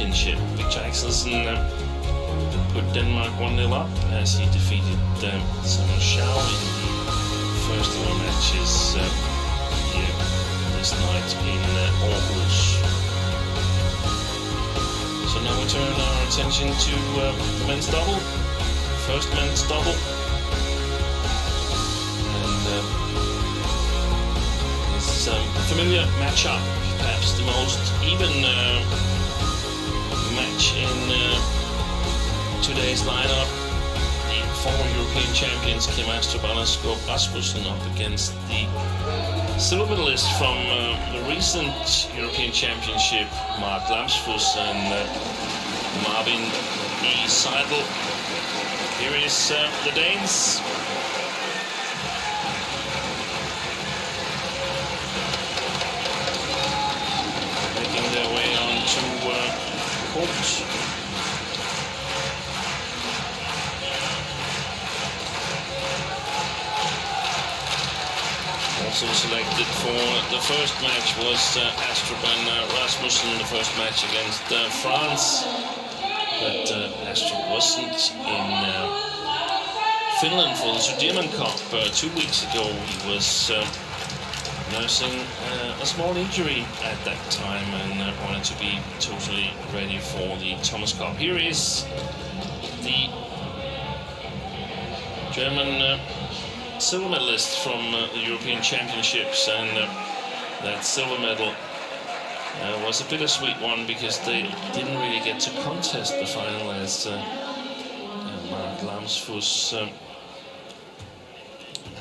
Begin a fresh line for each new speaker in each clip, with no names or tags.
Championship. Victor Axelsen put Denmark 1-0 up as he defeated Simon Schau in the first of our matches here this night in Aarhus. So now we turn our attention to the men's double, first men's double. Familiar matchup, perhaps the most even match in today's lineup. The former European champions Kim Astrup and Rasmussen up against the silver medalist from the recent European Championship, Lamsfuss and Marvin E. Seidel. Here is the Danes. Also selected for the first match was Astrup and Rasmussen, the first match against France. But Astrup wasn't in Finland for the Sudirman Cup 2 weeks ago. He was nursing a small injury at that time and wanted to be totally ready for the Thomas Cup. Here is the German silver medalist from the European Championships, and that silver medal was a bittersweet one because they didn't really get to contest the final as Lamsfuss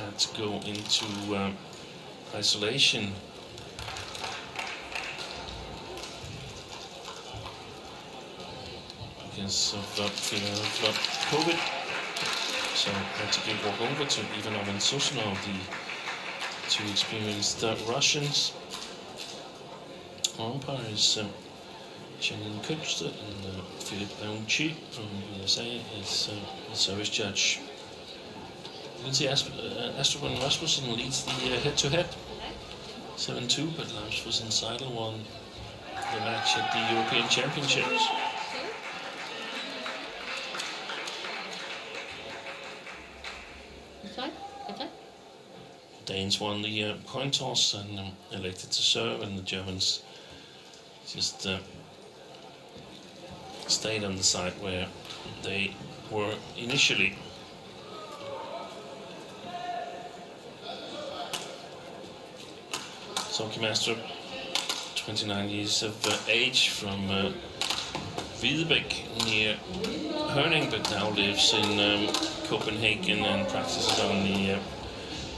had to go into isolation. Because of fear of COVID. So I had to walk over to Ivanov and Sosunov, the two experienced Russians. Our umpires Shannon Kunster and Philip Leonchi from USA is the service judge. You can see Astrup and Rasmussen leads the head-to-head 7-2, but Lamsfuss and Seidel won the match at the European Championships. Danes won the coin toss and elected to serve, and the Germans just stayed on the side where they were initially. So Kim Astrup, 29 years of age, from Wiedebæk near Herning, but now lives in Copenhagen and practices on the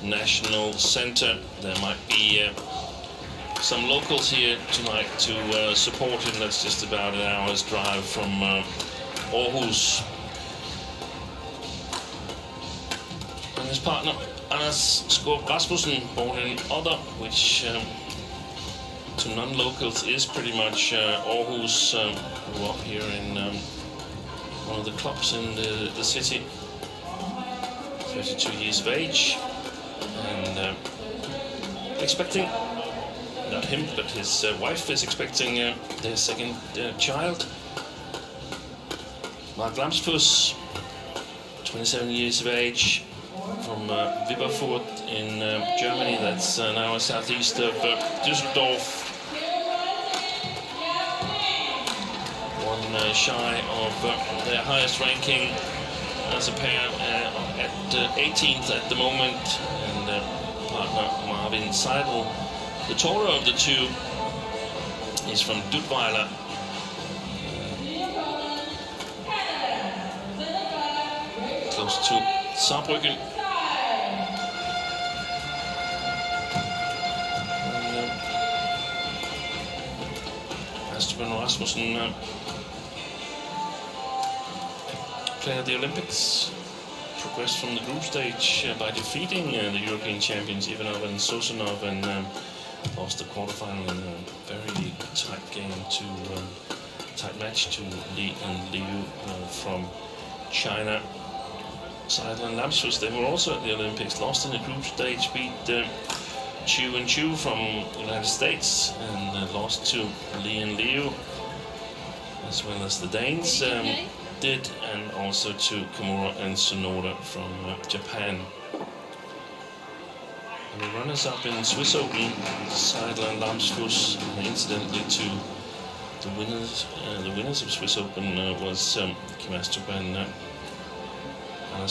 National Center. There might be some locals here tonight to support him. That's just about an hour's drive from Aarhus. And his partner Anders Skov Rasmussen, born in Odder, which to non-locals is pretty much Aarhus. Grew up here in one of the clubs in the city. 32 years of age, and expecting, not him, but his wife is expecting their second child. Lamsfuss, 27 years of age, from Wipperfurt in Germany. That's now southeast of Düsseldorf. One shy of their highest ranking as a pair at 18th at the moment, and partner Marvin Seidel, the taller of the two, is from Duttweiler. Close to Saarbrücken. Astrup and Rasmussen played at the Olympics, progressed from the group stage by defeating the European champions Ivanov and Sosunov, and lost the quarterfinal in a very tight match to Li and Liu from China. Seidel and Lamsfuss, they were also at the Olympics, lost in the group stage, beat Chu and Chu from the United States, and lost to Li and Liu. as well as the Danes did, and also to Komura and Sonoda from Japan. And the runners-up in Swiss Open, Seidel and Lamsfuss, and incidentally to the winners of Swiss Open was Kim Astrup and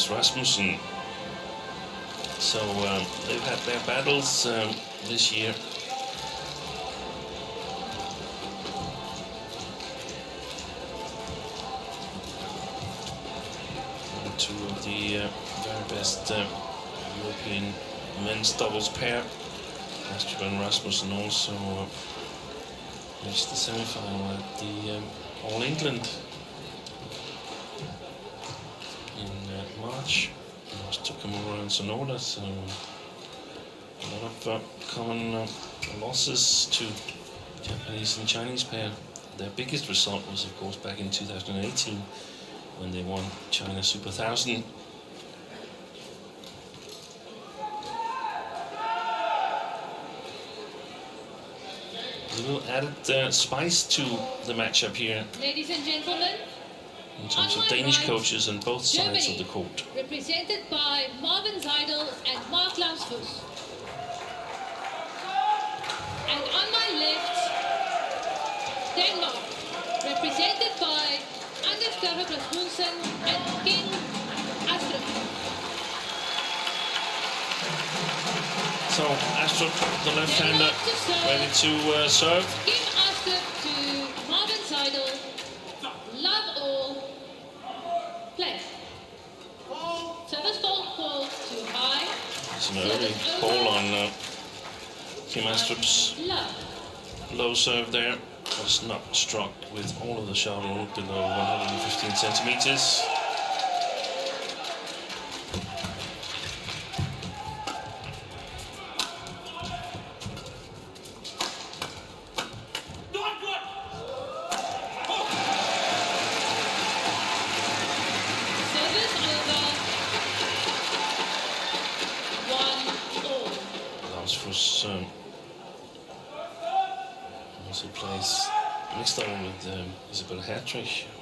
Rasmussen. So they've had their battles this year. And two of the very best European men's doubles pair, Astrup and Rasmussen, also reached the semi-final at the All England in March. Lost to Komura and Sonoda, so a lot of common losses to Japanese and Chinese pair. Their biggest result was, of course, back in 2018 when they won China Super 1000. A little added spice to the matchup here.
Ladies and gentlemen,
in terms of Danish coaches on both sides of the court.
Represented by Marvin Seidel and Mark Lamsfuss. And on my left, Denmark, represented by Rasmussen and King Astrup.
So Astrup, the left-hander, ready to serve.
King Astrup to Marvin Seidel. Love all. Play. Service ball called too high.
It's an early call on Kim Astrup's low serve there. Was not struck with all of the shuttle below 115 centimeters.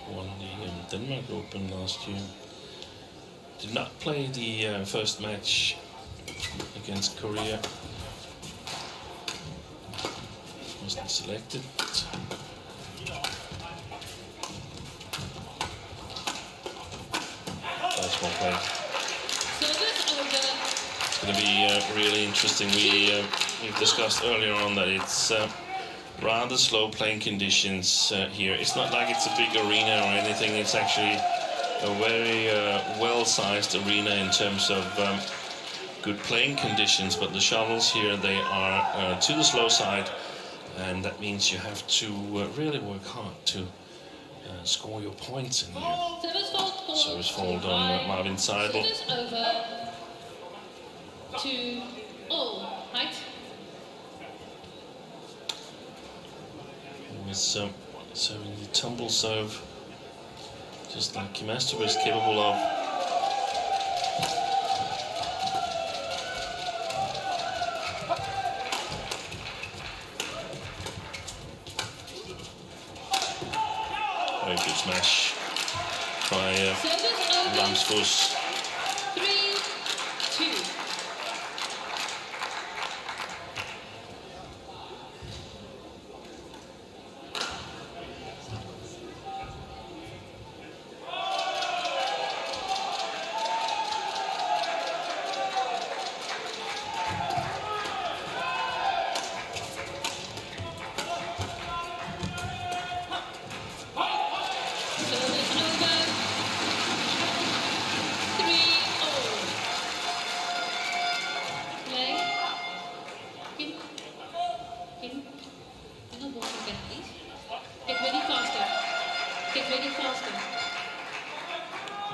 Won the Denmark Open last year. Did not play the first match against Korea. Wasn't selected. That's well played. It's going to be really interesting. We've discussed earlier on that it's rather slow playing conditions here. It's not like it's a big arena or anything. It's actually a very well-sized arena in terms of good playing conditions, but the shuttles here, they are to the slow side, and that means you have to really work hard to score your points in here. Service fault on Marvin Seidel.
Over to all, right?
Serving the tumble serve, just like Kim Astrup is capable of. Very good smash by Lamsfuss.
3-2.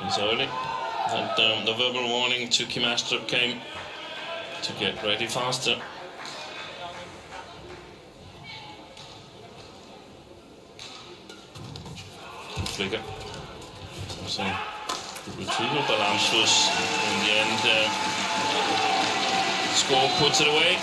It's early, and the verbal warning to Kim Astrup came to get ready faster. Flicker. So good retrieval by Lamsfuss. In the end, score puts it away.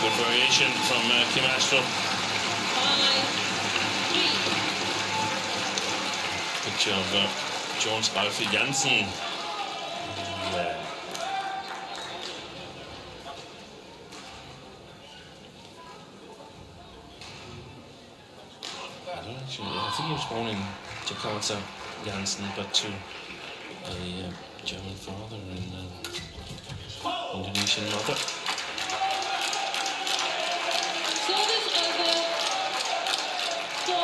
Good variation from Kim Astrup.
5-3.
Picture of Jones Ralph Jansen. Yeah. I think he was born in Jakarta, Jansen, but to a German father and Indonesian mother.
Service over. 4-5.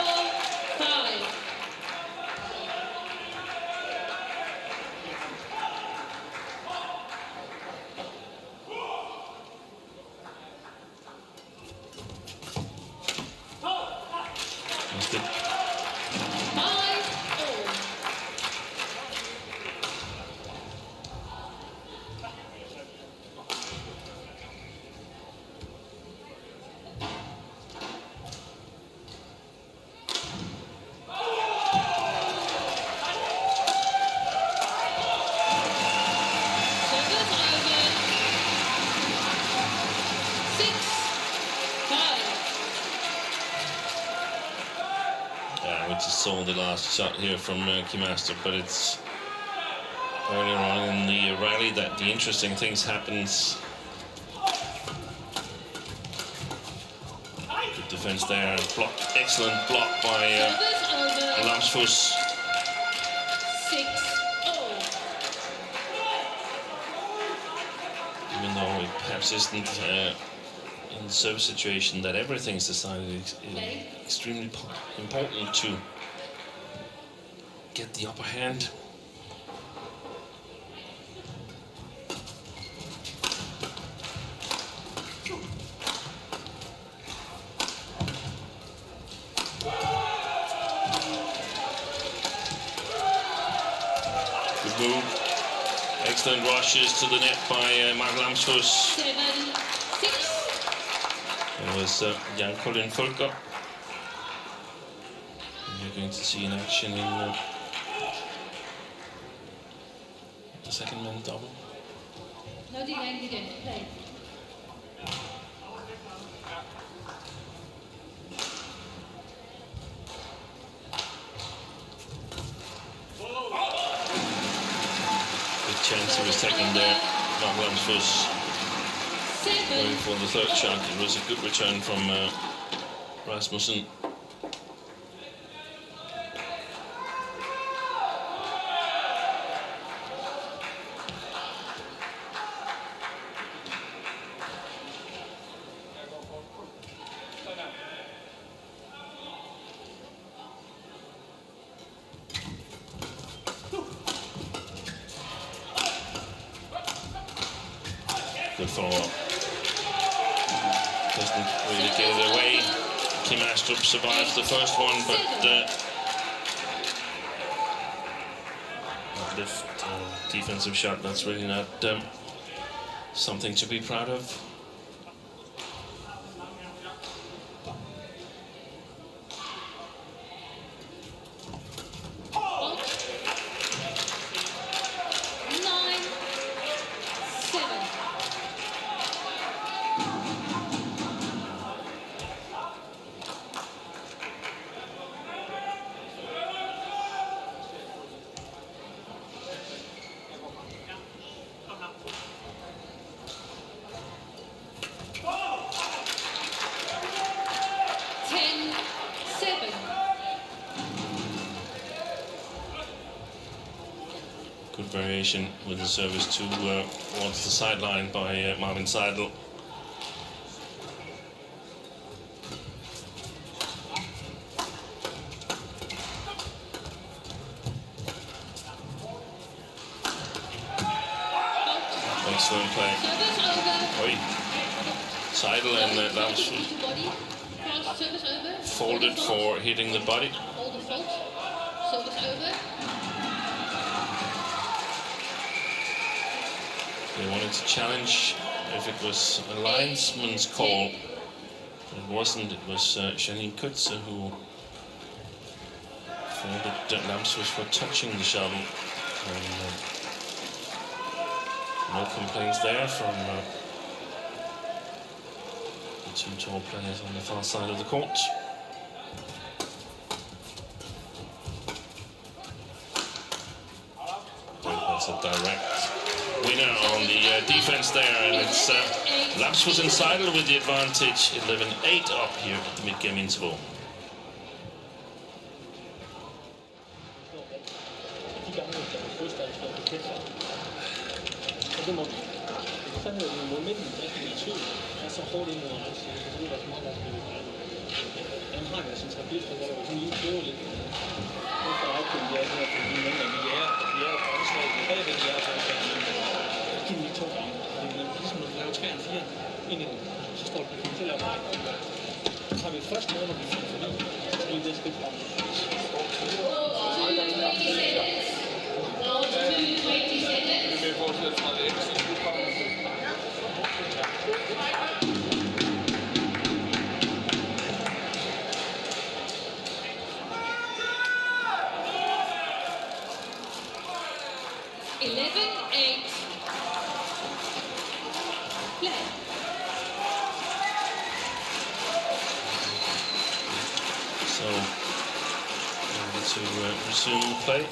That's good.
5-all. Service over. 6-5.
We just saw the last shot here from Kim Astrup, but it's earlier on in the rally that the interesting things happens. Good defense there, block, excellent block by
Service over.
Lamsfuss.
6-all.
Even though it perhaps isn't in the service situation that everything's decided, it's extremely important to get the upper hand. Good move. Excellent rushes to the net by Mark Lamsfuss.
7-6.
It was Jan Colin Folker. You're going to see in action in the second men double.
No delay needed. Play.
Good chance he was taking there. Mark Lamsfuss going
7.
for the third shot. It was a good return from Rasmussen. Good follow-up. Doesn't really get it away. Kim Astrup survives the first one, but uplift defensive shot. That's really not something to be proud of.
Out. 9-7.
Good variation with the service towards the sideline by Marvin Seidel. Excellent play.
Service over.
Oi. Seidel and Lamsfuss
To body. Cross service over.
folded for hitting the body.
Hold the fault. Service over.
They wanted to challenge if it was a linesman's call. It wasn't. It was Janine Kutze who folded Lamsfuss for touching the shuttle. And, no complaints there from The two tall players on the far side of the court. That's a direct winner on the defense there, and it's Lamsfuss and Seidel with the advantage, 11-8 up here at the mid-game interval. So, ready to resume the play.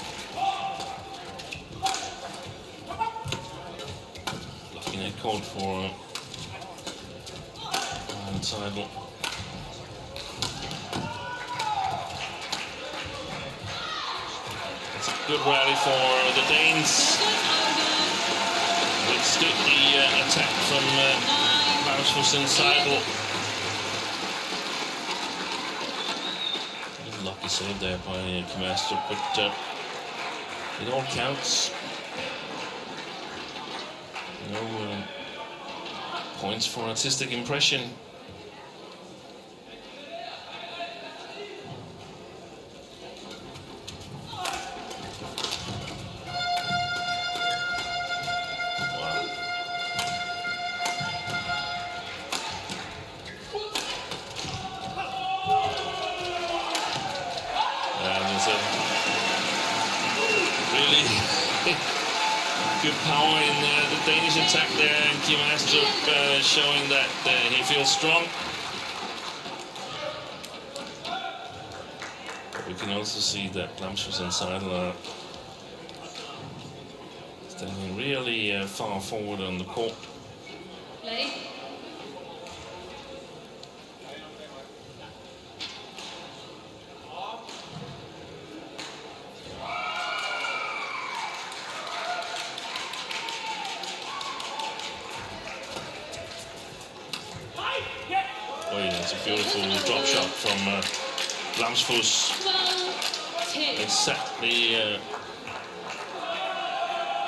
Looking at code for Seidel. It's a good rally for the Danes. Withstood the attack from Lamsfuss and Seidel. Lucky save there by Astrup, but it all counts. No points for artistic impression. Good power in the Danish attack there, and Astrup showing that he feels strong. But we can also see that Lamsfuss and Seidel are standing really far forward on the court.
Play.
It's a beautiful drop shot from Lamsfuss. Exactly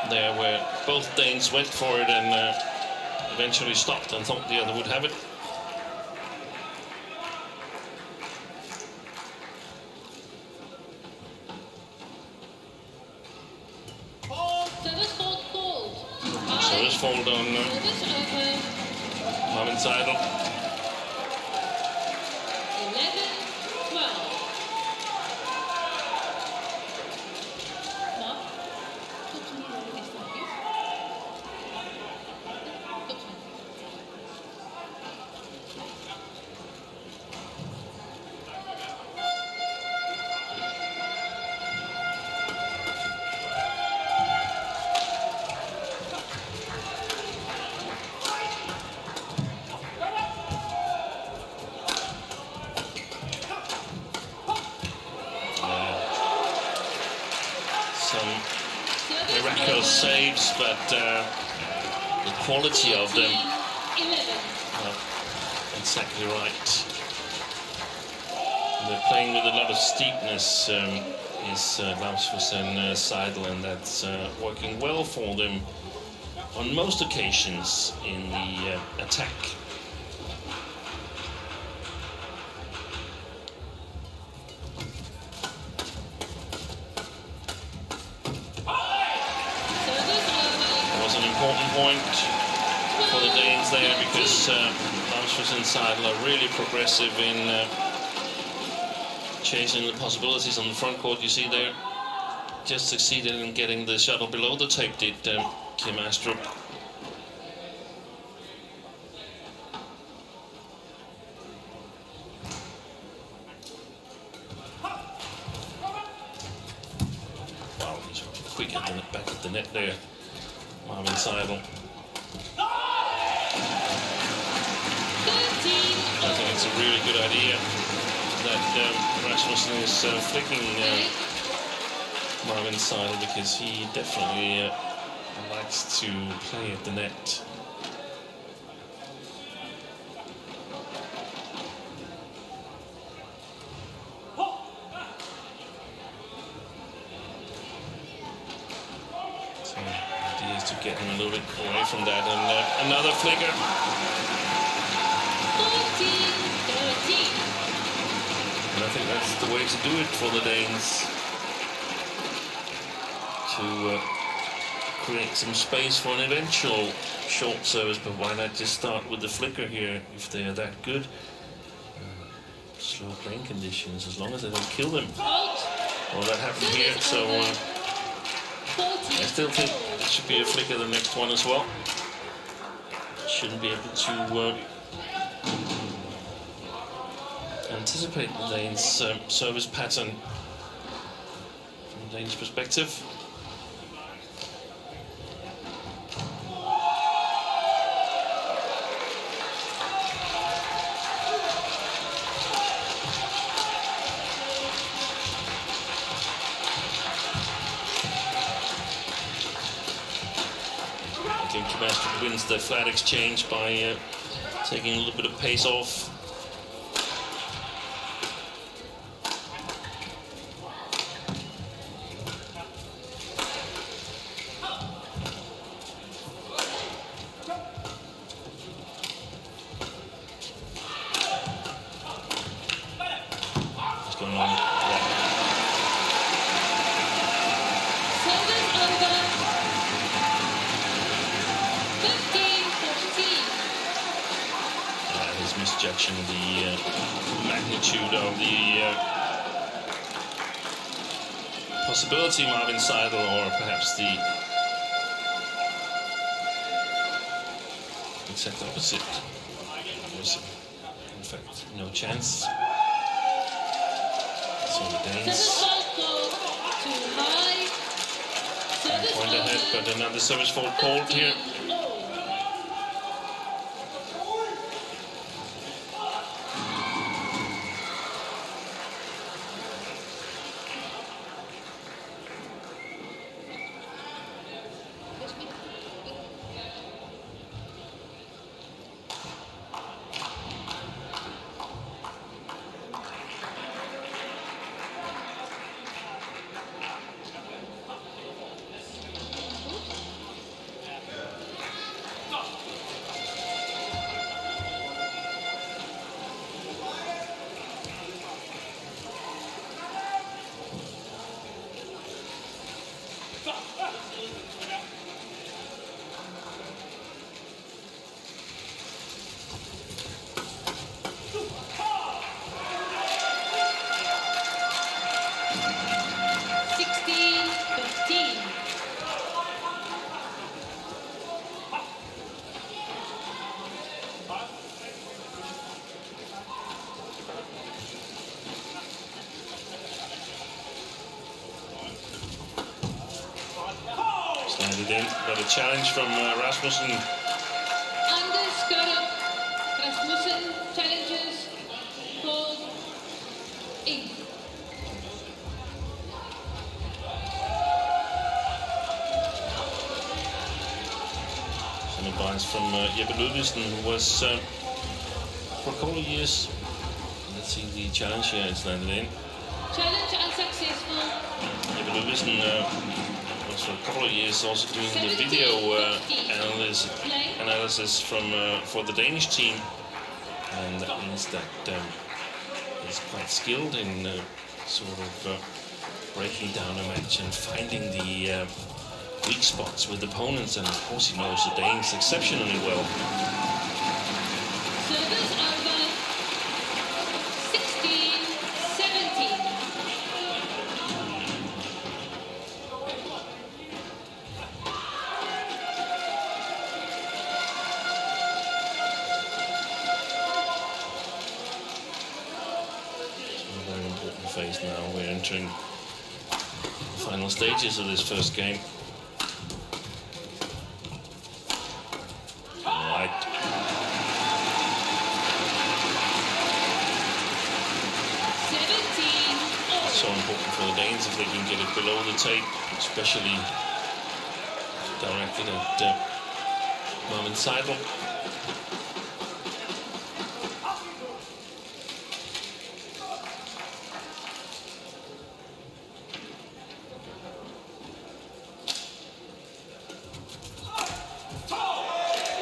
there where both Danes went for it and eventually stopped and thought the other would have it. Service fault on Marvin Seidel.
11-12.
Miraculous saves, but the quality of them, exactly right. They're playing with a lot of steepness, is Lamsfuss and Seidel, and that's working well for them on most occasions in the attack. Important point for the Danes there, because Lamsfuss and Seidel are really progressive in chasing the possibilities on the front court. You see there, just succeeded in getting the shuttle below the tape, did Astrup. the net there, Marvin Seidel.
13.
I think it's a really good idea that Rasmussen is flicking Marvin Seidel, because he definitely likes to play at the net. So the idea is to get him a little bit away from that, and another flicker.
14-13.
And I think that's the way to do it for the Danes, to create some space for an eventual short service, but why not just start with the flicker here if they are that good? Slow playing conditions, as long as they don't kill them.
Out.
Well, that happened here, so I still think it should be a flicker the next one as well. Shouldn't be able to anticipate the Danes' service pattern from the Danish perspective. I think Astrup wins the flat exchange by taking a little bit of pace off. What's going on?
Service over. 15-14.
He's misjudging the magnitude of the possibility Marvin Seidel, or perhaps the exact opposite. There was, in fact, no chance. So the
Service
Danes
fault called too high. Service
point ahead,
over.
but another service fault called here.
15-0.
Slided in, got a challenge from Rasmussen.
Underscore Rasmussen challenges called in.
Some advice from Jeppe Ludvigsen, who was for a couple of years. Let's see the challenge here, it's landed in.
Challenge unsuccessful.
Jeppe Ludvigsen was for a couple of years also doing the video analysis from for the Danish team, and that means that he's quite skilled in sort of breaking down a match and finding the weak spots with opponents, and of course he knows the Danes exceptionally well.
Service over 16-17.
A very important phase now. We're entering the final stages of this first game. so important for the Danes if they can get it below the tape, especially directed at Marvin Seidel.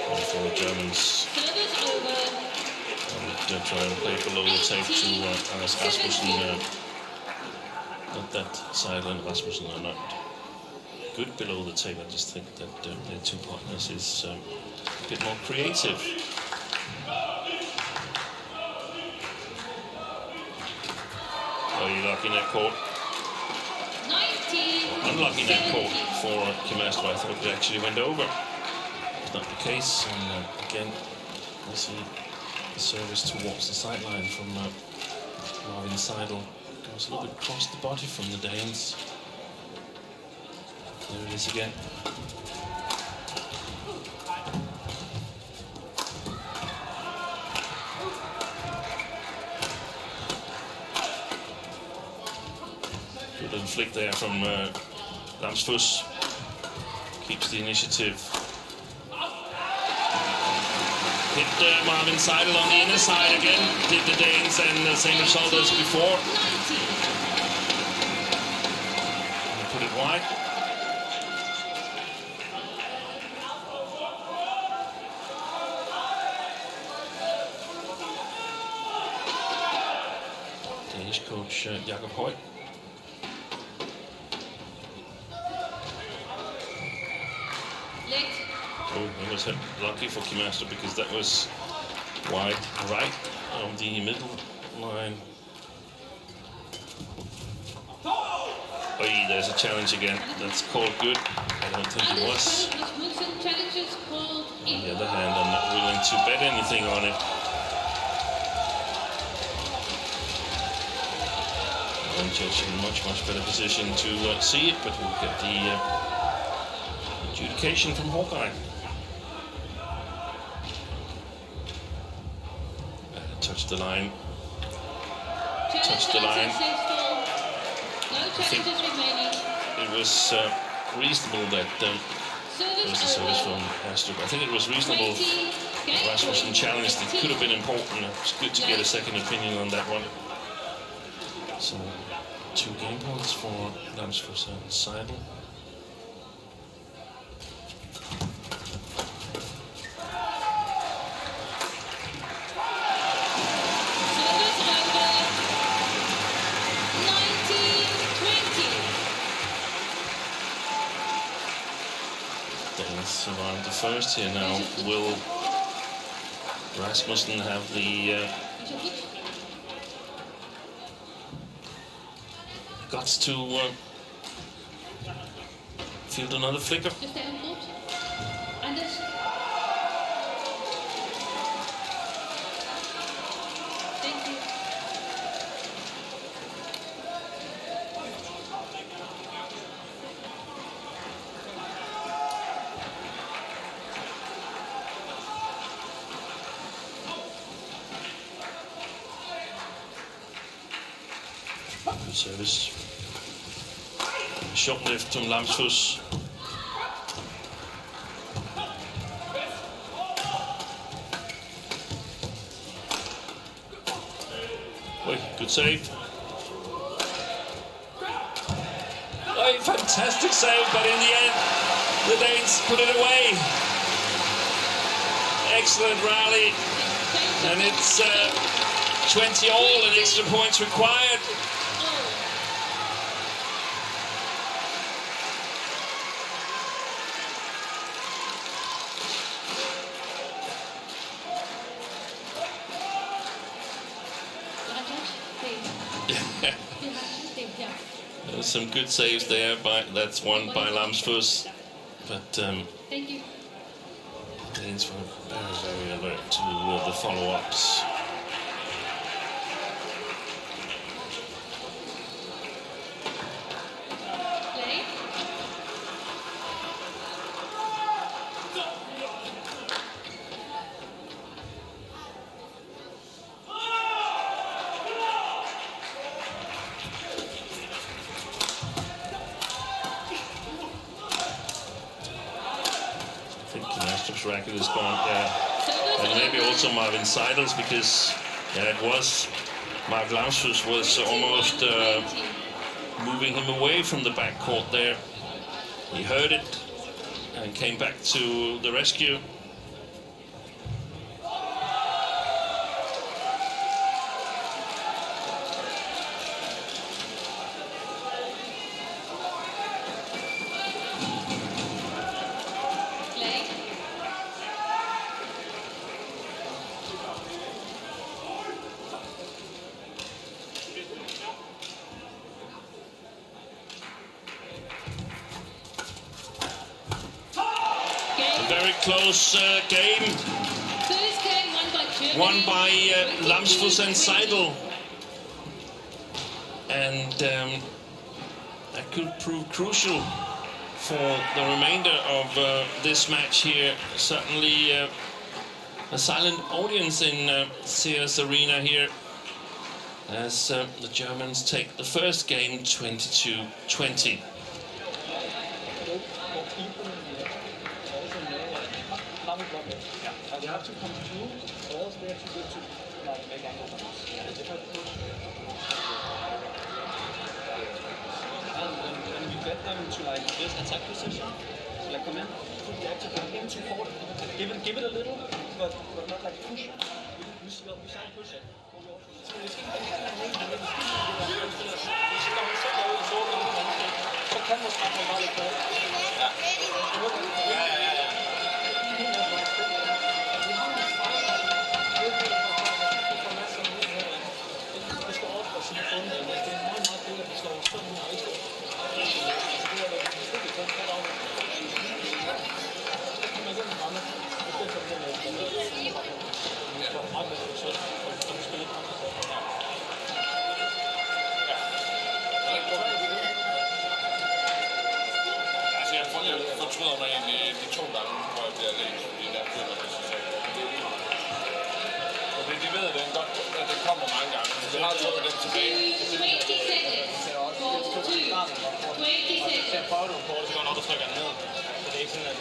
And for the Germans, try and play below the tape to Rasmussen. Not that Seidel and Rasmussen are not good below the tape. I just think that their two partners is a bit more creative. Oh, you lucky net court. Unlucky net court for Kim Astrup. I thought it actually went over. It's not the case. And again, we see the service towards the sideline from Marvin Seidel. Goes a little bit across the body from the Danes. There it is again. Good little flick there from Lamsfuss. Keeps the initiative. Hit Marvin Seidel on the inner side again. Did the Danes, and the same result as before. And put it wide. Danish coach Jakob Høj. Oh, it was lucky for Kim Astrup because that was wide right of the middle line. Oh, there's a challenge again. That's called good. I don't think it was. On the other hand, I'm not willing to bet anything on it. I'm judge in a much better position to see it, but we'll get the adjudication from Hawkeye. Touched the line. Touched the line. I think it was reasonable that it was the service from Astrup. I think it was reasonable that Rasmussen challenged. It could have been important. It's good to get a second opinion on that one. So 2 game points for Lamsfuss and Seidel. Around the first here now. Will Rasmussen have the guts to field another flicker? Good service. Short lift from Lamsfuss. Good save. Oh, fantastic save, but in the end, the Danes put it away. Excellent rally, and it's 20 all and extra points required. There's some good saves there. That's one by Lamsfuss, but
thank you.
Danes were very alert to the follow-ups. Astrup's racket is gone. Yeah, and maybe also Marvin Seidel's, because it was Mark Lamsfuss was almost moving him away from the backcourt there. He heard it and came back to the rescue. Very close game.
First game
won by Lamsfuss and Seidel. And that could prove crucial for the remainder of this match here. Certainly a silent audience in Sears Arena here as the Germans take the first game 22-20.
You have to come through, or else they have to go to make angles. If I push, and you get them to like this attack position, so like come in, put the active into court, give it a little, but not like push. We can't push it. So we skal så kan man snakke meget lidt kort.
Jeg fortryder mig egentlig de 2 gange, hvor jeg bliver læst i det der resultat. Og de ved, at det kommer mange gange. Så vi har trukket dem tilbage.
20 seconds.
Så prøver du på, så går den op og trykker den ned. Så det er ikke sådan, at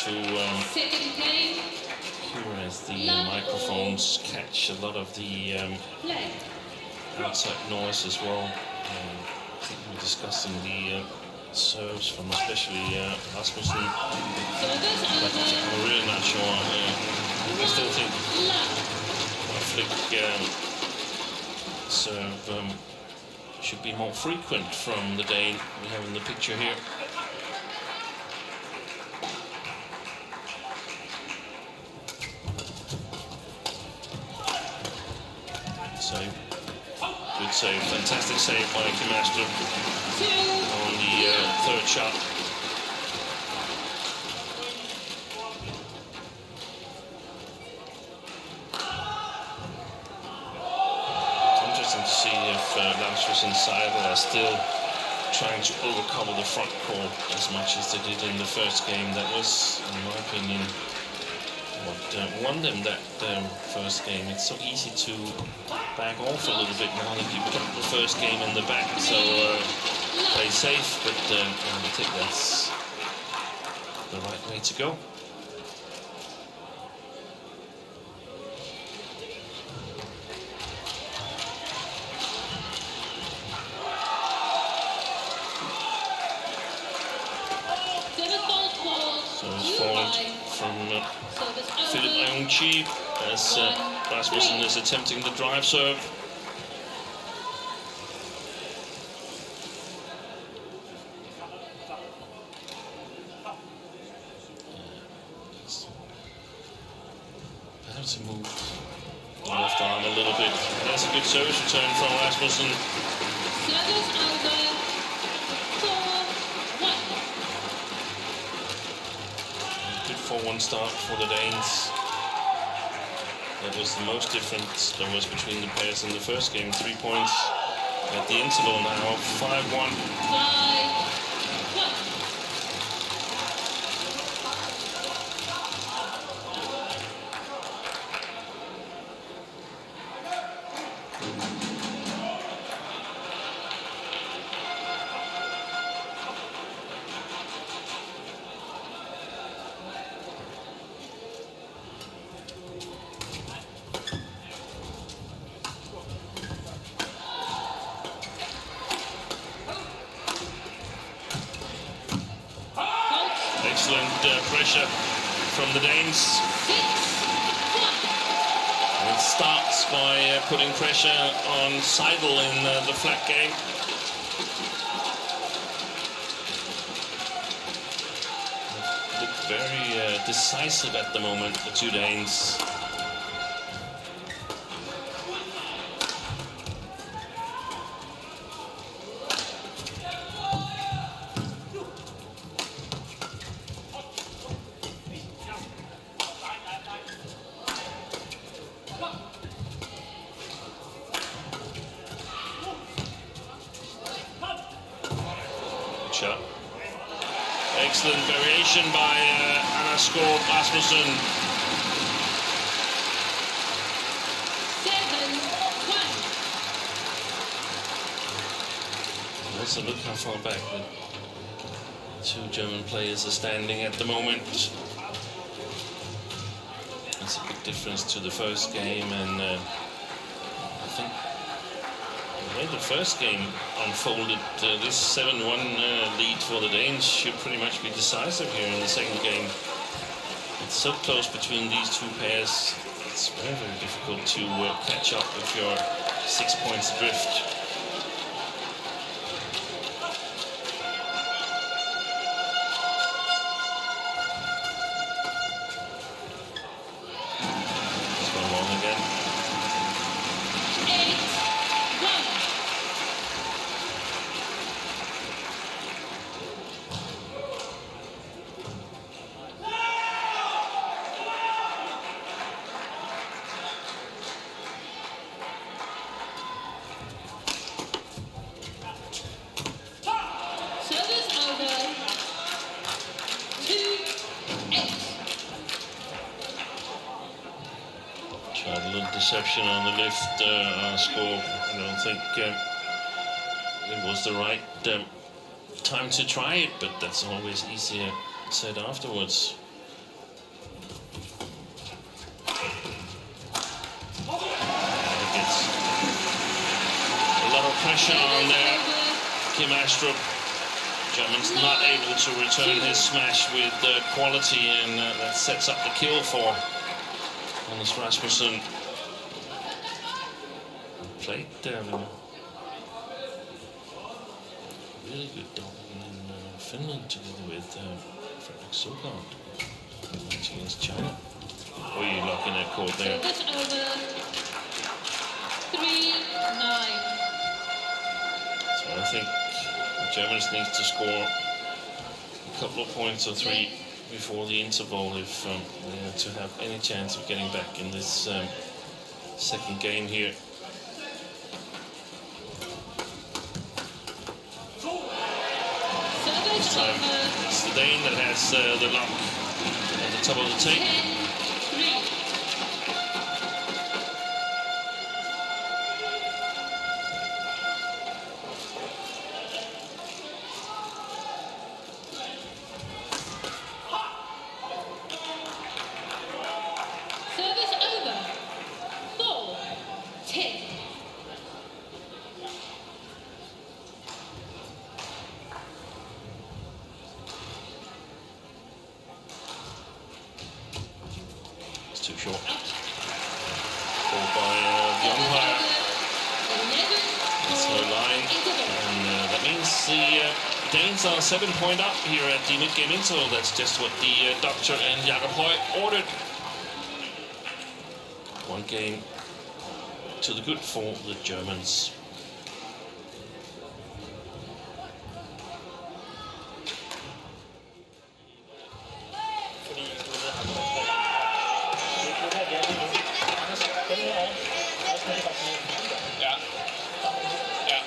to hear as the microphones catch a lot of the outside noise as well. I think we're discussing the serves from especially Rasmussen, but I'm really not sure. I still think a flick serve should be more frequent from the Dane we have in the picture here. Good save, fantastic save by Kim Astrup on the third shot. It's interesting to see if Lamsfuss and Seidel are still trying to overcome the front court as much as they did in the first game. That was, in my opinion, what won them that first game. It's so easy to back off a little bit now that you've got the first game in the back. So play safe, but I think that's the right way to go. So it's fault from Philip Ayungchi as Rasmussen is attempting the drive serve. Perhaps he moved the left arm a little bit. That's a good service return from Rasmussen. Good 4-1 start for the Danes. That was the most difference there was between the pairs in the first game. 3 points at the interval now. 5-1. pressure from the Danes.
6-1.
And it starts by putting pressure on Seidel in the flat game. They look very decisive at the moment, the two Danes. Shot. Excellent variation by Rasmussen.
7-1.
Also look how far back the two German players are standing at the moment. It's a big difference to the first game, and I think the way the first game unfolded, this 7-1 lead for the Danes should pretty much be decisive here in the second game. It's so close between these two pairs, it's very, very difficult to catch up if you're 6 points adrift. This one wrong again.
8-1. Service over. 2-8.
Tried a little deception on the lift on score. I don't think it was the right time to try it, but that's always easier said afterwards. It gets a lot of pressure on there. Kim Astrup. German's not able to return his smash with quality, and that sets up the kill for Anders Rasmussen. Played really good double in Finland together with Fredrik Sogard against China. Oh, you locking that court there.
Service over. 3-9.
So I think the Germans need to score a couple of points or three before the interval if they are to have any chance of getting back in this second game here. This
Service
time
over.
it's the Dane that has the lock at the top of the tape.
10-3. Service over. 4-10.
It's too short. Called by the umpire.
11-4.
It's no line. And that means the Danes are 7 point up here at the mid-game interval. That's just what the doctor and Jakob Høj ordered. One game to the good for the Germans.
Ja. Ja.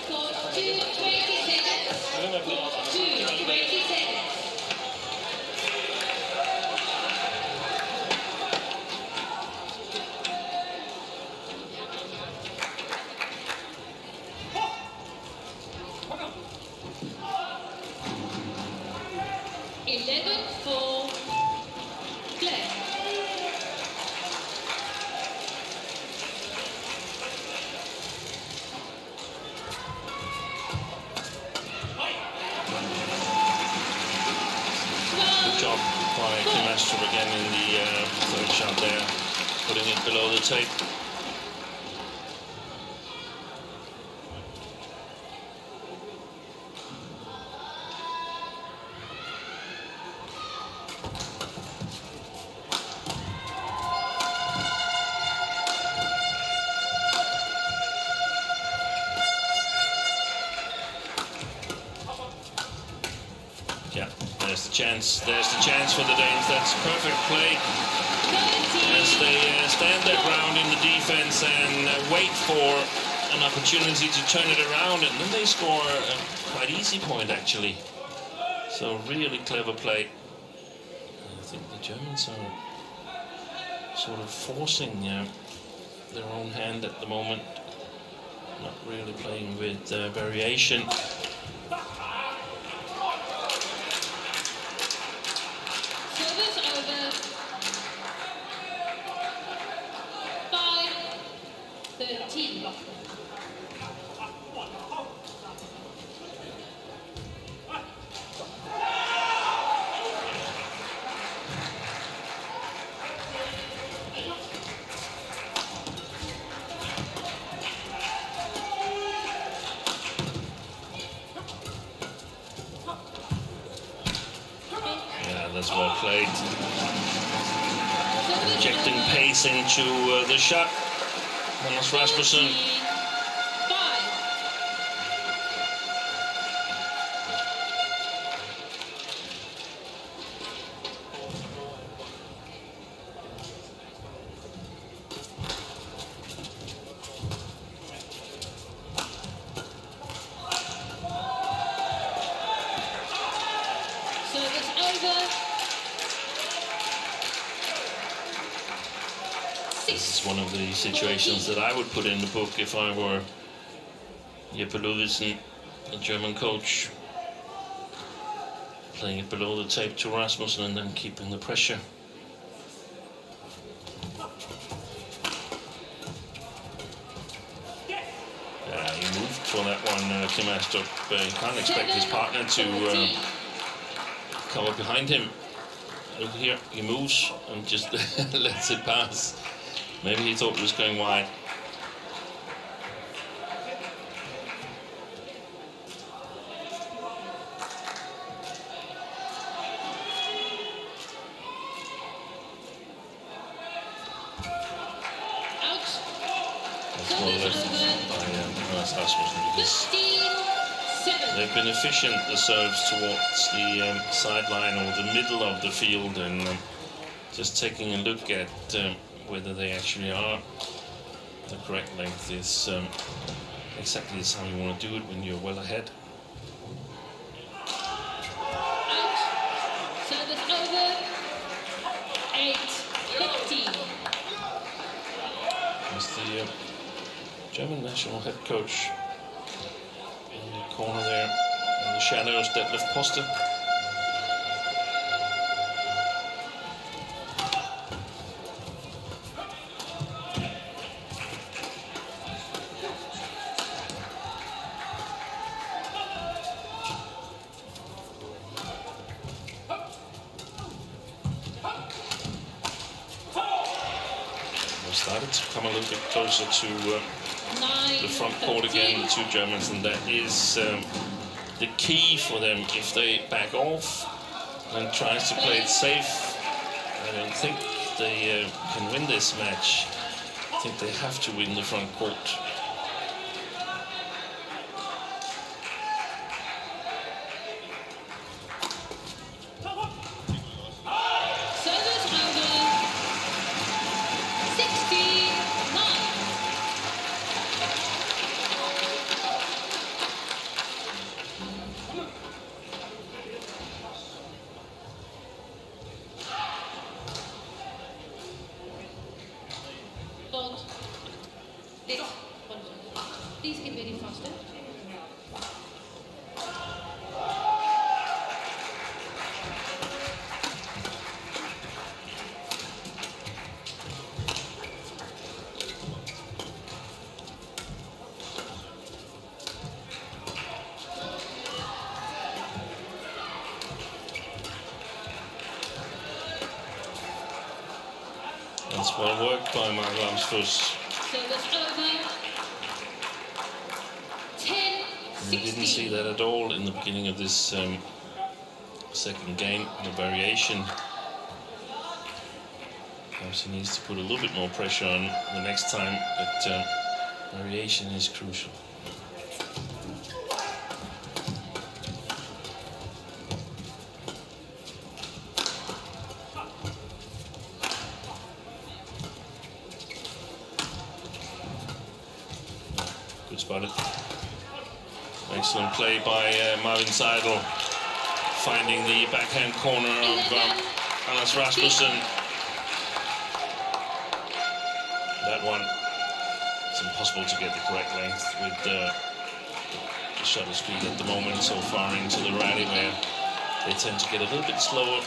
For 2-20 seconds. 2-20 seconds.
by Kim Astrup again in the third shot there, putting it below the tape. Yeah, there's the chance. There's the chance for the Danes. That's perfect play as they stand their ground in the defense and wait for an opportunity to turn it around, and then they score a quite easy point actually. So really clever play. I think the Germans are sort of forcing their own hand at the moment, not really playing with variation.
Service over. 5-13.
Yeah, that's well played. Injecting pace into the shot. That's Rasmussen.
5. Service over.
This is one of the situations that I would put in the book if I were Jeppe Ludvigsen, the German coach. Playing it below the tape to Rasmussen and then keeping the pressure. He moved for that one, Kim Astrup. He can't expect his partner to come up behind him. Look here, he moves and just lets it pass. Maybe he thought it was going wide.
Out.
That's well left by Rasmussen, because
15-7.
they've been efficient, the serves, towards the sideline or the middle of the field, and just taking a look at whether they actually are the correct length is exactly how you want to do it when you're well ahead.
Out. Service over. 8-15.
As the German national head coach in the corner there, in the shadows, Detlef Poster. Started to come a little bit closer to the front court again, the two Germans, and that is the key for them. If they back off and tries to play it safe, I don't think they can win this match. I think they have to win the front court.
Service over. 69. Fault. Please get ready faster.
That's well worked by Mark Lamsfuss.
Service over. 10,
We didn't see that at all in the beginning of this second game, the variation. Perhaps he needs to put a little bit more pressure on the next time, but variation is crucial. Good spotted. Excellent play by Marvin Seidel, finding the backhand corner of Rasmussen. That one, it's impossible to get the correct length with the shuttle speed at the moment so far into the rally, where they tend to get a little bit slower.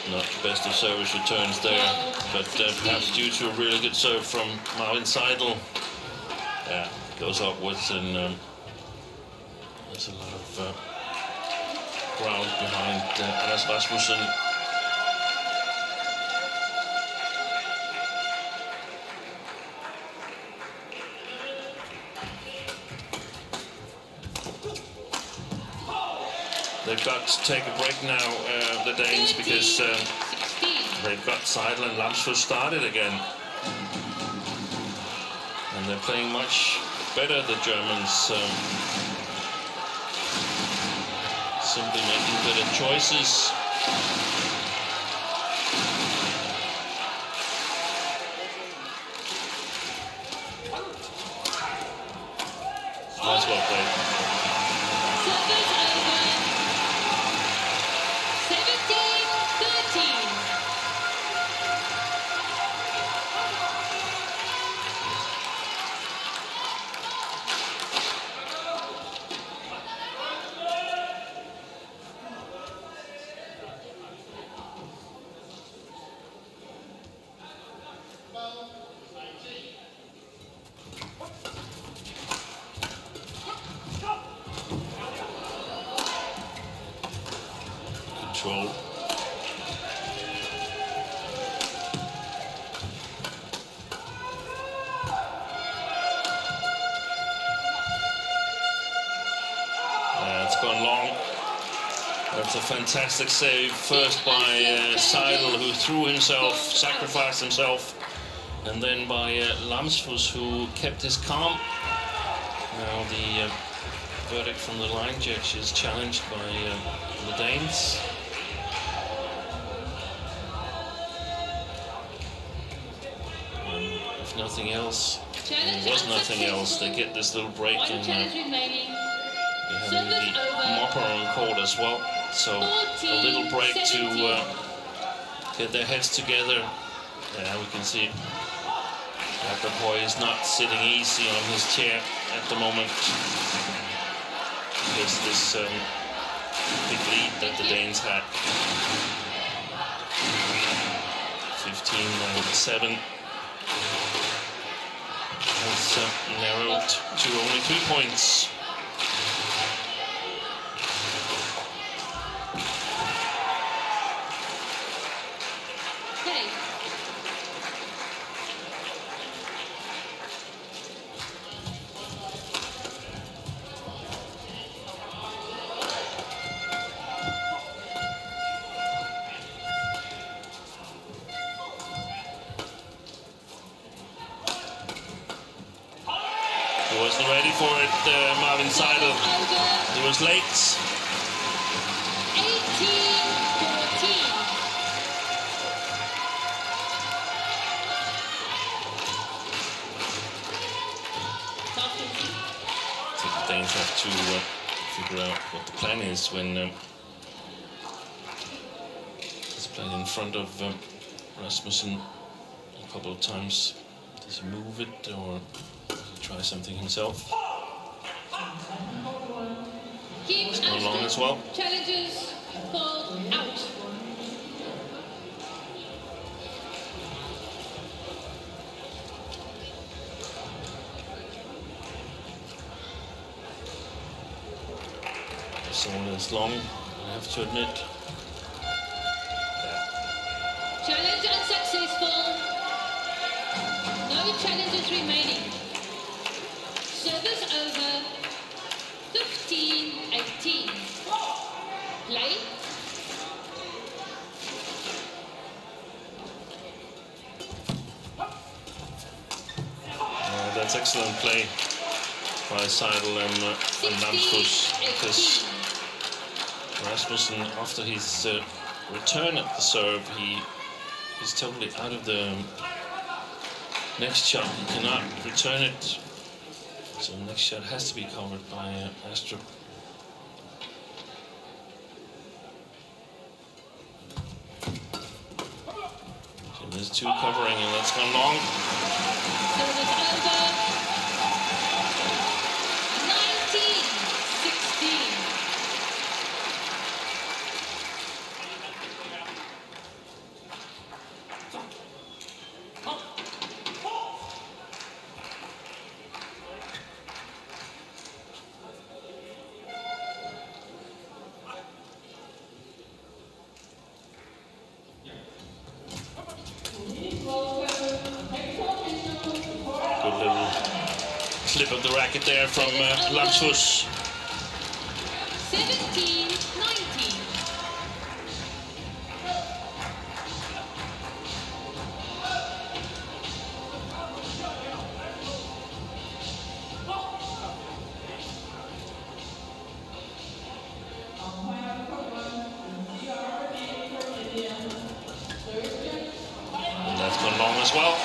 Not the best of service returns there, but perhaps due to a really good serve from Marvin Seidel. Yeah, goes upwards, and there's a lot of ground behind Rasmussen. They've got to take a break now, the Danes, because they've got Seidel and Lamsfuss started again. And they're playing much better, the Germans. Simply making better choices. Nice well played. Control. It's gone long. That's a fantastic save, first by Seidel, who threw himself, sacrificed himself, and then by Lamsfuss, who kept his calm. Now the verdict from the line judge is challenged by the Danes. If nothing else, there was nothing else, they get this little break, and they're having the mopper on court as well. So a little break to get their heads together. Yeah, we can see that the boy is not sitting easy on his chair at the moment. There's this big lead that the Danes had. 15-7. Has narrowed to only 3 points. He wasn't ready for it, Marvin Seidel. He was late.
18-14.
I think the Danes have to figure out what the plan is when he's playing in front of Rasmussen a couple of times. Does he move it, or does he try something himself?
Game
It's gone long as well.
Challenges fall out.
So it's long, I have to admit.
Challenge unsuccessful. No challenges remaining. Service over. 15-18. Play.
That's excellent play by Seidel and Lamsfuss, because Rasmussen, after his return at the serve, he is totally out of the next shot. He cannot return it, so the next shot has to be covered by Astrup. So there's two covering, and that's gone long.
Service over. 19-16.
Good little flip of the racket there from Lamsfuss.
17-19.
And that's gone long as well.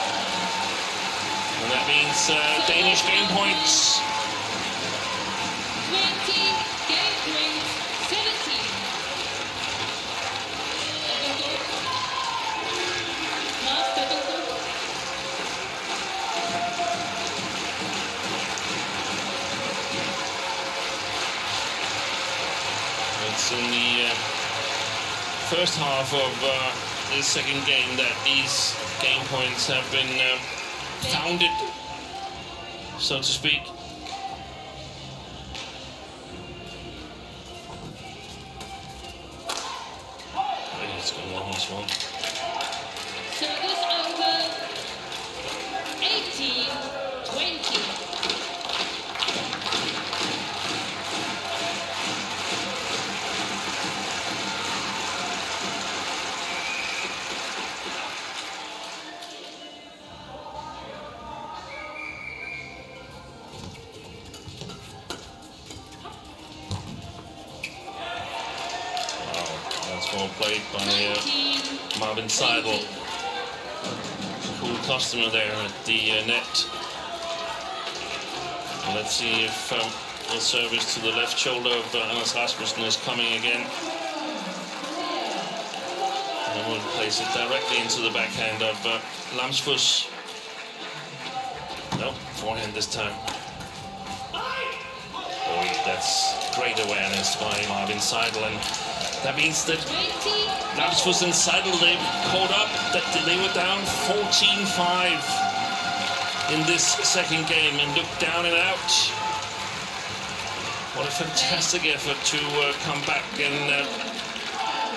And that means Danish game points.
20, game point 17. Last double.
It's in the first half of this second game that these game points have been founded, so to speak. It's gone long as well.
Service over. 18-20.
Well played by Seidel. Cool customer there at the net. And let's see if the service to the left shoulder of Rasmussen is coming again. And then we'll place it directly into the backhand of Lamsfuss. No, forehand this time. Boy, that's great awareness by Seidel, and that means that Lamsfuss and Seidel, they've caught up, that they were down 14-5 in this second game and looked down and out. What a fantastic effort to come back and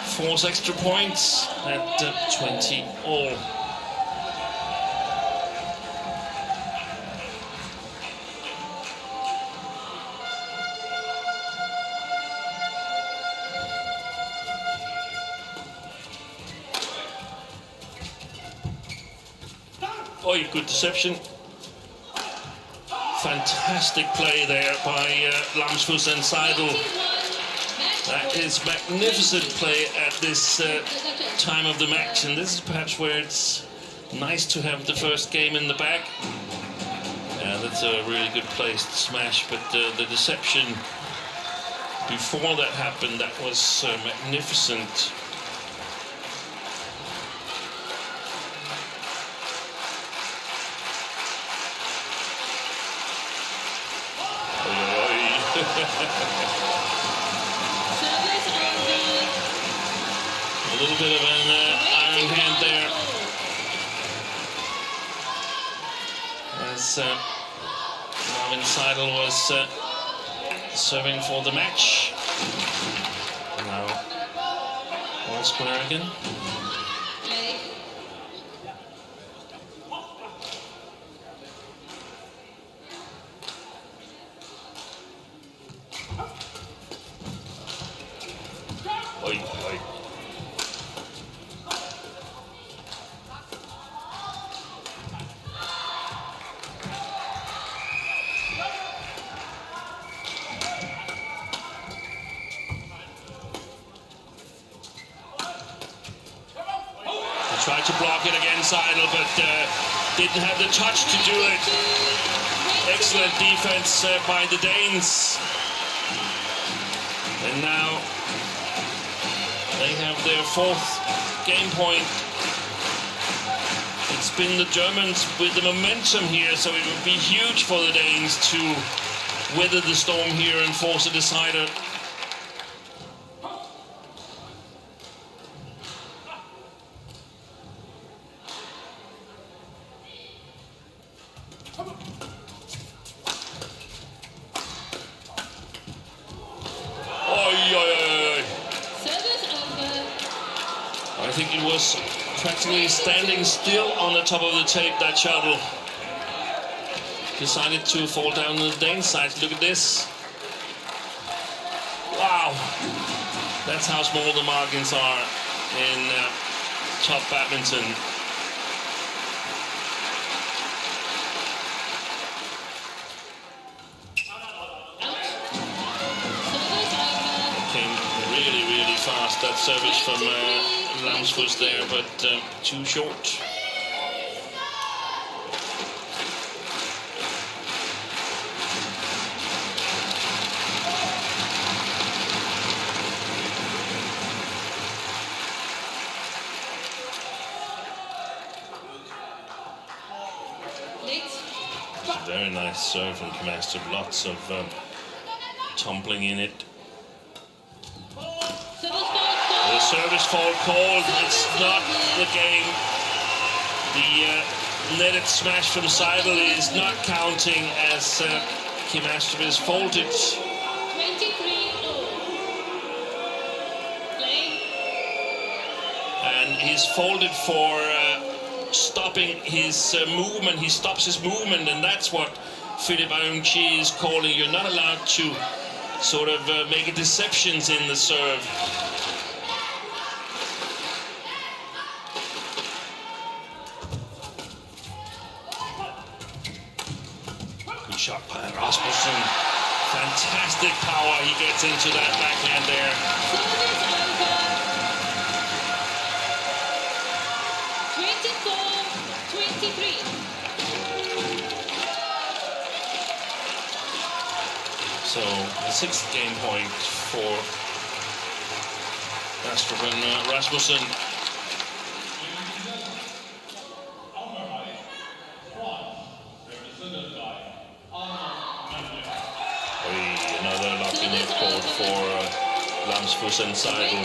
force extra points at 20 all. Oh, good deception. Fantastic play there by Lamsfuss and Seidel. That is magnificent play at this time of the match, and this is perhaps where it's nice to have the first game in the bag. Yeah, that's a really good place to smash, but the deception before that happened, that was magnificent. A little bit of an iron hand there. As Marvin Seidel was serving for the match. Now, all square again. Oi, oi. Tried to block it against Seidel, but didn't have the touch to do it. Excellent defense by the Danes. And now they have their 4th game point. It's been the Germans with the momentum here, so it would be huge for the Danes to weather the storm here and force a decider. I think it was practically standing still on the top of the tape, that shuttle. Decided to fall down on the Dane side. Look at this. Wow. That's how small the margins are in top badminton. Came really, really fast, that service from Lamsfuss there, but too short. Very nice serve from Master. Lots of tumbling in it. The service fault called. It's not the game. The netted smash from Seidel is not counting as Kim Astrup is faulted.
23-0.
And he's faulted for stopping his movement. He stops his movement, and that's what Philippe Ayunchi is calling. You're not allowed to sort of make deceptions in the serve. Good shot by Rasmussen. Fantastic power he gets into that backhand there.
24-23.
So, the 6th game point for Astrup and Rasmussen. Another lucky net called for Lamsfuss and Seidel.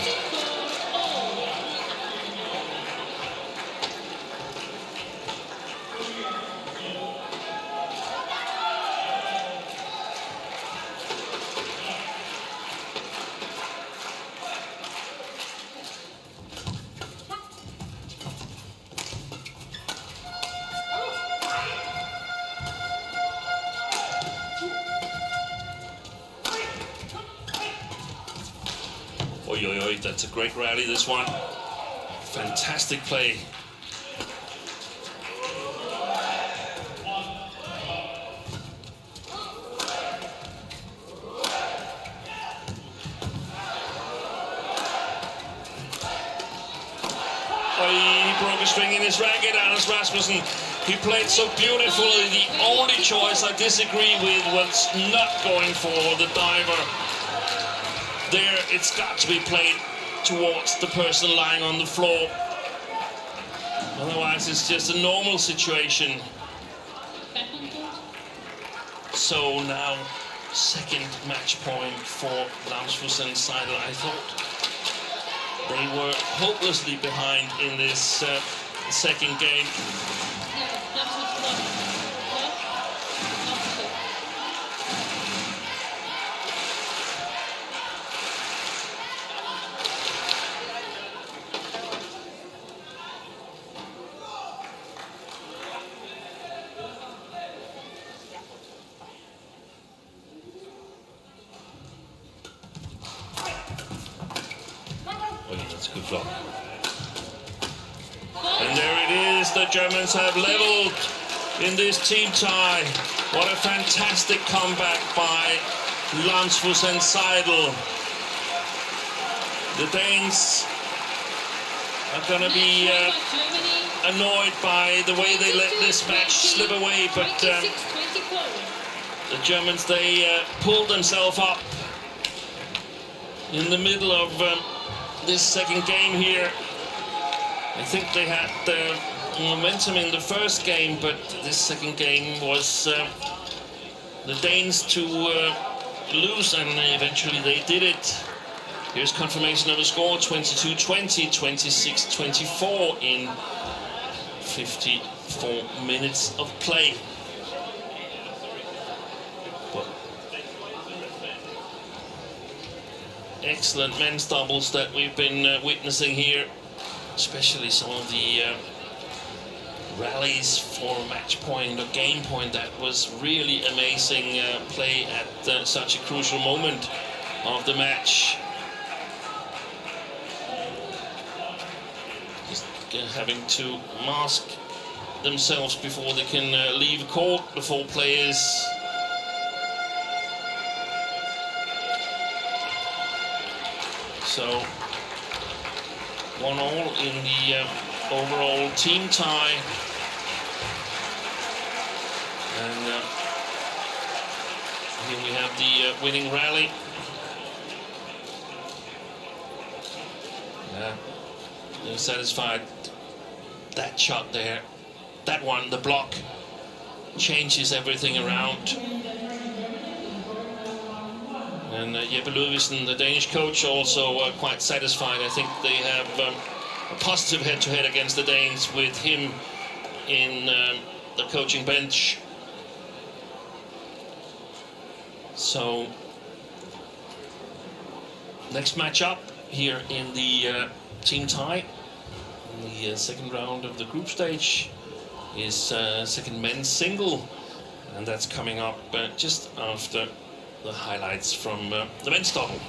Oi, oi, oi, that's a great rally, this one. Fantastic play. He broke a string in his racket, Anders Rasmussen. He played so beautifully. The only choice I disagree with was not going for the diver. There, it's got to be played towards the person lying on the floor. Otherwise, it's just a normal situation. So now, 2nd match point for Lamsfuss and Seidel. I thought They were hopelessly behind in this second game. Oh, yeah, that's a good block. And there it is, the Germans have leveled in this team tie. What a fantastic comeback by Lamsfuss and Seidel. The Danes are going to be annoyed by the way they let this match slip away, but the Germans, they pulled themselves up in the middle of this second game here. I think they had momentum in the first game, but this second game was the Danes to lose, and eventually they did it. Here's confirmation of the score: 22-20, 26-24 in 54 minutes of play. But excellent men's doubles that we've been witnessing here, especially some of the rallies for match point or game point. That was really amazing play at such a crucial moment of the match. Just having to mask themselves before they can leave court, the four players. So 1-1 in the overall team tie. And here we have the winning rally. They're satisfied. That shot there, that one, the block, changes everything around. And Jeppe Ludvigsen, the Danish coach, also quite satisfied. I think they have a positive head-to-head against the Danes with him in the coaching bench. So, next match up here in the team tie, in the second round of the group stage, is second men's single, and that's coming up just after the highlights from the men's double.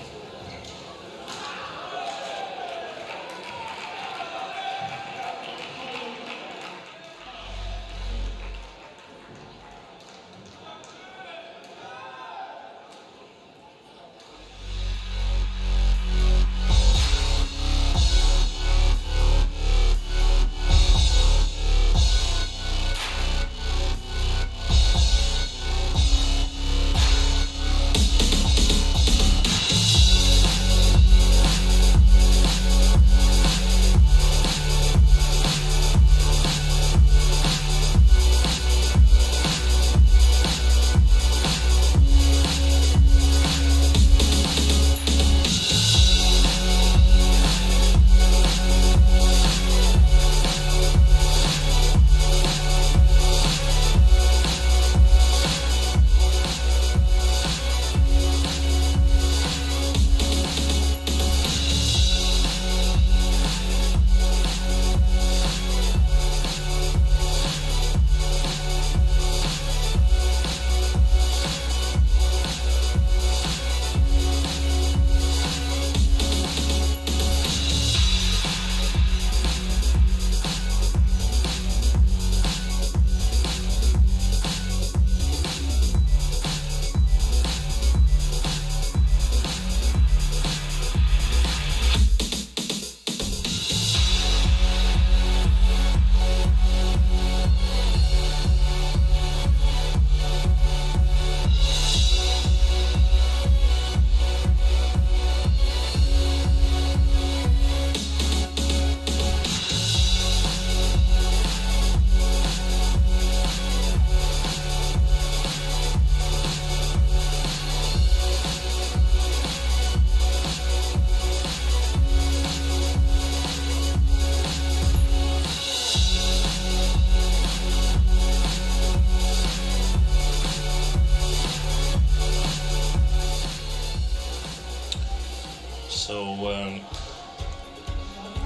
So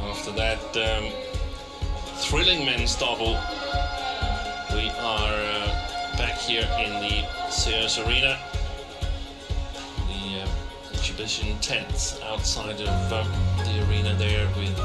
after that thrilling men's double, we are back here in the Sears Arena, the exhibition tent outside of the arena there with